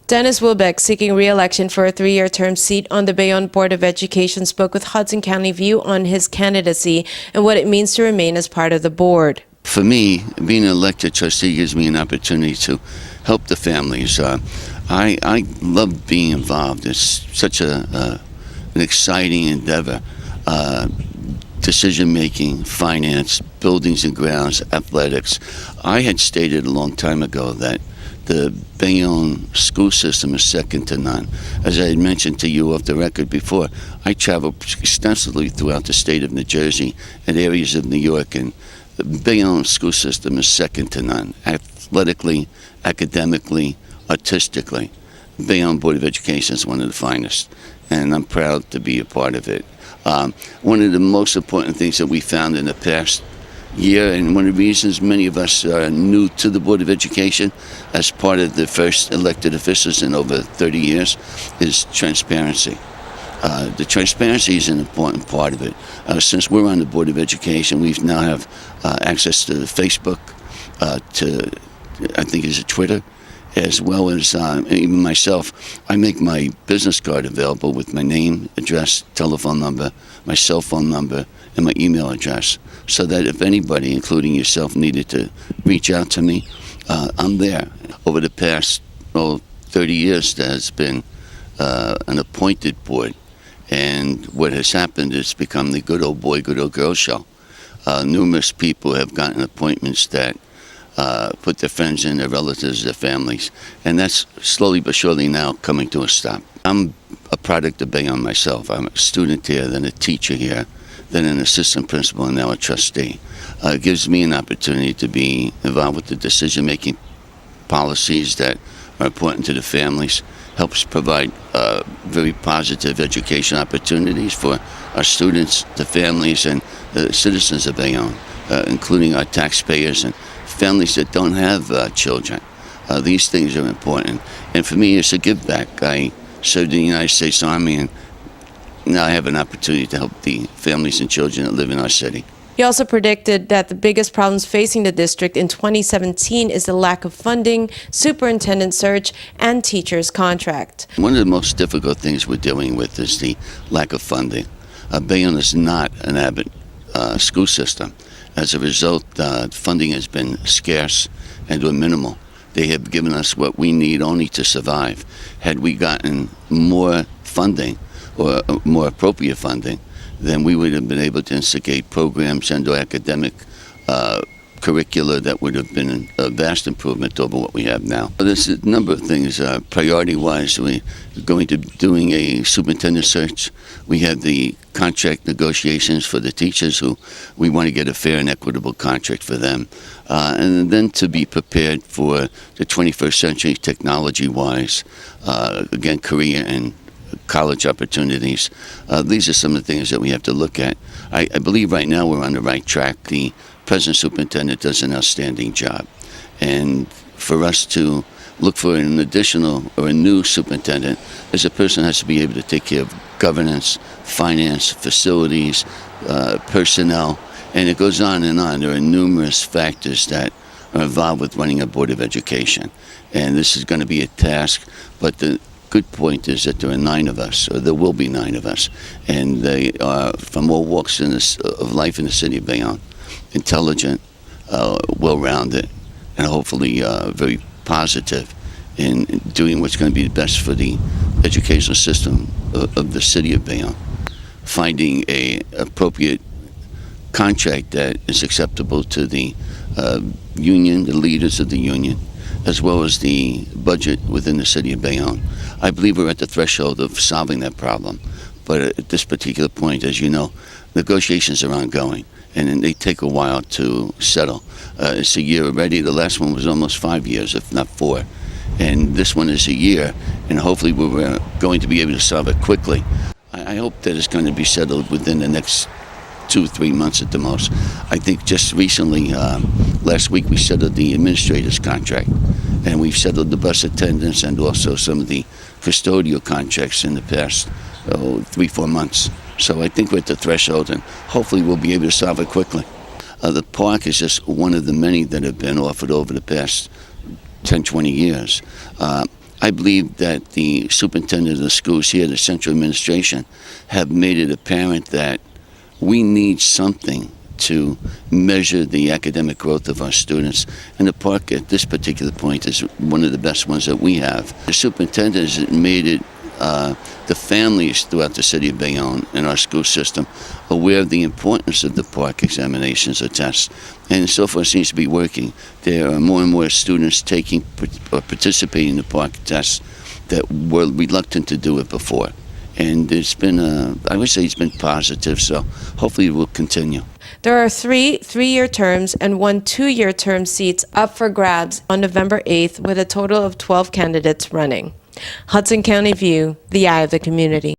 Denis Wilbeck, seeking re-election for a 3-year term seat on the Bayonne Board of Education, spoke with Hudson County View on his candidacy and what it means to remain as part of the board. For me, being an elected trustee gives me an opportunity to help the families. I love being involved. It's such an exciting endeavor. Decision-making, finance, buildings and grounds, athletics. I had stated a long time ago that the Bayonne school system is second to none. As I had mentioned to you off the record before, I traveled extensively throughout the state of New Jersey and areas of New York, and the Bayonne school system is second to none. Athletically, academically, artistically, Bayonne Board of Education is one of the finest, and I'm proud to be a part of it. One of the most important things that we found in the past year, and one of the reasons many of us are new to the Board of Education as part of the first elected officials in over 30 years, is transparency. The transparency is an important part of it. Since we're on the Board of Education, we now have access to Facebook, to I think it's Twitter, as well as even myself. I make my business card available with my name, address, telephone number, my cell phone number, and my email address, so that if anybody, including yourself, needed to reach out to me, I'm there. Over the past 30 years, there has been an appointed board, and what has happened is become the good old boy, good old girl show. Numerous people have gotten appointments that put their friends in, their relatives, their families, and that's slowly but surely now coming to a stop. I'm a product of Bayonne myself. I'm a student here, then a teacher here, then an assistant principal, and now a trustee. It gives me an opportunity to be involved with the decision-making policies that are important to the families, helps provide very positive education opportunities for our students, the families, and the citizens of Bayonne, including our taxpayers and families that don't have children. These things are important. And for me, it's a give back. I served in the United States Army, and now I have an opportunity to help the families and children that live in our city. He also predicted that the biggest problems facing the district in 2017 is the lack of funding, superintendent search, and teachers' contract. One of the most difficult things we're dealing with is the lack of funding. Bayonne is not an avid school system. As a result, funding has been scarce and minimal. They have given us what we need only to survive. Had we gotten more funding, or more appropriate funding, then we would have been able to instigate programs and or academic curricula that would have been a vast improvement over what we have now. There's a number of things. Priority-wise, we're going to be doing a superintendent search. We have the contract negotiations for the teachers who we want to get a fair and equitable contract for them. And then to be prepared for the 21st century technology-wise, again, career and college opportunities. These are some of the things that we have to look at. I believe right now we're on the right track. The present superintendent does an outstanding job. And for us to look for an additional or a new superintendent, as a person has to be able to take care of governance, finance, facilities, personnel, and it goes on and on. There are numerous factors that are involved with running a Board of Education. And this is going to be a task, but the good point is that there are 9 of us, or there will be 9 of us, and they are from all walks of life in the city of Bayonne. Intelligent, well-rounded, and hopefully very positive in doing what's going to be the best for the educational system of the city of Bayonne. Finding an appropriate contract that is acceptable to the union, the leaders of the union, as well as the budget within the city of Bayonne. I believe we're at the threshold of solving that problem. But at this particular point, as you know, negotiations are ongoing, and they take a while to settle. It's a year already. The last one was almost 5 years, if not 4. And this one is a year, and hopefully we're going to be able to solve it quickly. I hope that it's going to be settled within the next 2-3 months at the most. I think just recently, last week, we settled the administrator's contract, and we've settled the bus attendants and also some of the custodial contracts in the past 3-4 months. So I think we're at the threshold, and hopefully we'll be able to solve it quickly. The park is just one of the many that have been offered over the past 10-20 years. I believe that the superintendent of the schools here, the central administration, have made it apparent that we need something to measure the academic growth of our students. And the park at this particular point is one of the best ones that we have. The superintendent has made it the families throughout the city of Bayonne and our school system aware of the importance of the park examinations or tests. And so far it seems to be working. There are more and more students taking or participating in the park tests that were reluctant to do it before. And it's been, I would say it's been positive, so hopefully it will continue. There are three-year terms and 1 2-year term seats up for grabs on November 8th with a total of 12 candidates running. Hudson County View, the eye of the community.